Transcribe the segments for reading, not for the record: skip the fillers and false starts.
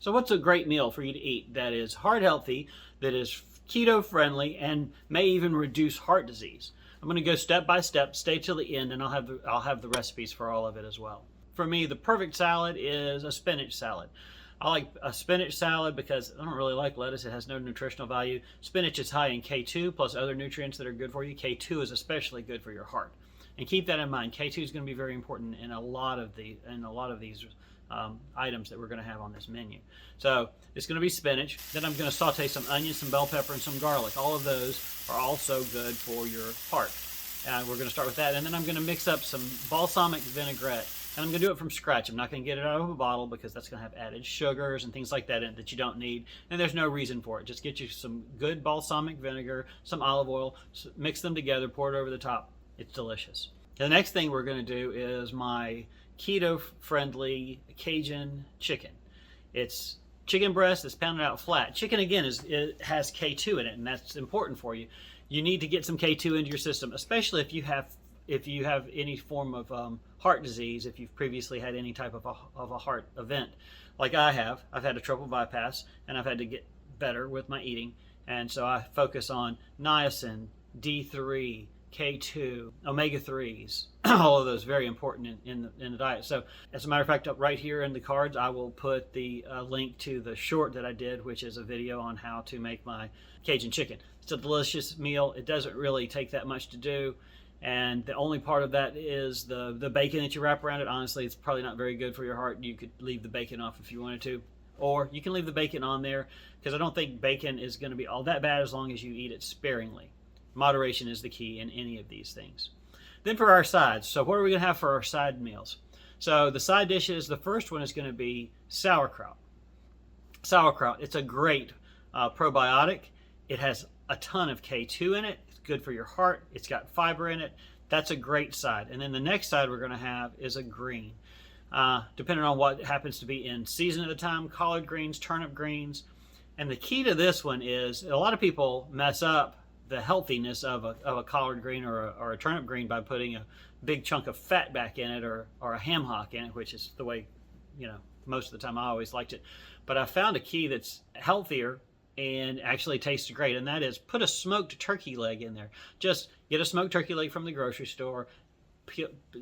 So what's a great meal for you to eat that is heart healthy, that is keto friendly, and may even reduce heart disease? I'm going to go step by step, stay till the end, and I'll have the recipes for all of it as well. For me, the perfect salad is a spinach salad. I like a spinach salad because I don't really like lettuce. It has no nutritional value. Spinach is high in K2 plus other nutrients that are good for you. K2 is especially good for your heart. And keep that in mind. K2 is going to be very important in a lot of these items that we're going to have on this menu. So it's going to be spinach. Then I'm going to saute some onions, some bell pepper, and some garlic. All of those are also good for your heart. We're going to start with that. And then I'm going to mix up some balsamic vinaigrette. And I'm going to do it from scratch. I'm not going to get it out of a bottle because that's going to have added sugars and things like that in it that you don't need. And there's no reason for it. Just get you some good balsamic vinegar, some olive oil, mix them together, pour it over the top. It's delicious. The next thing we're going to do is my keto-friendly Cajun chicken. It's chicken breast that's pounded out flat. Chicken, again, it has K2 in it, and that's important for you. You need to get some K2 into your system, especially if you have any form of heart disease, if you've previously had any type of a heart event, like I have. I've had a triple bypass, and I've had to get better with my eating, and so I focus on niacin, D3, K2, omega-3s, all of those very important in the diet. So as a matter of fact, up right here in the cards, I will put the link to the short that I did, which is a video on how to make my Cajun chicken. It's a delicious meal. It doesn't really take that much to do. And the only part of that is the bacon that you wrap around it. Honestly, it's probably not very good for your heart. You could leave the bacon off if you wanted to. Or you can leave the bacon on there because I don't think bacon is going to be all that bad as long as you eat it sparingly. Moderation is the key in any of these things. Then for our sides. So what are we going to have for our side meals? So the side dishes, the first one is going to be sauerkraut. Sauerkraut, it's a great probiotic. It has a ton of K2 in it. It's good for your heart. It's got fiber in it. That's a great side. And then the next side we're going to have is a green. Depending on what happens to be in season at the time, collard greens, turnip greens. And the key to this one is a lot of people mess up the healthiness of a collard green or a turnip green by putting a big chunk of fat back in it or a ham hock in it, which is the way, most of the time I always liked it. But I found a key that's healthier and actually tastes great, and that is put a smoked turkey leg in there. Just get a smoked turkey leg from the grocery store,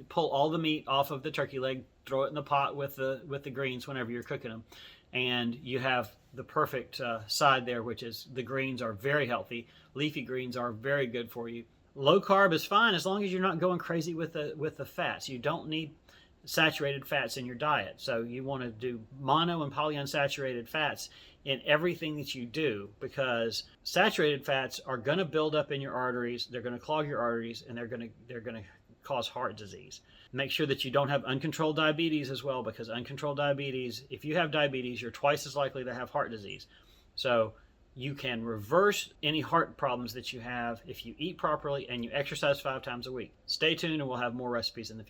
pull all the meat off of the turkey leg, throw it in the pot with the greens whenever you're cooking them, and you have the perfect side there, which is the greens are very healthy. Leafy greens are very good for you. Low carb is fine as long as you're not going crazy with the fats. You don't need saturated fats in your diet. So you want to do mono and polyunsaturated fats in everything that you do, because saturated fats are going to build up in your arteries. They're going to clog your arteries, and they're going to cause heart disease. Make sure that you don't have uncontrolled diabetes as well, because uncontrolled diabetes, if you have diabetes, you're twice as likely to have heart disease. So you can reverse any heart problems that you have if you eat properly and you exercise 5 times a week. Stay tuned and we'll have more recipes in the future.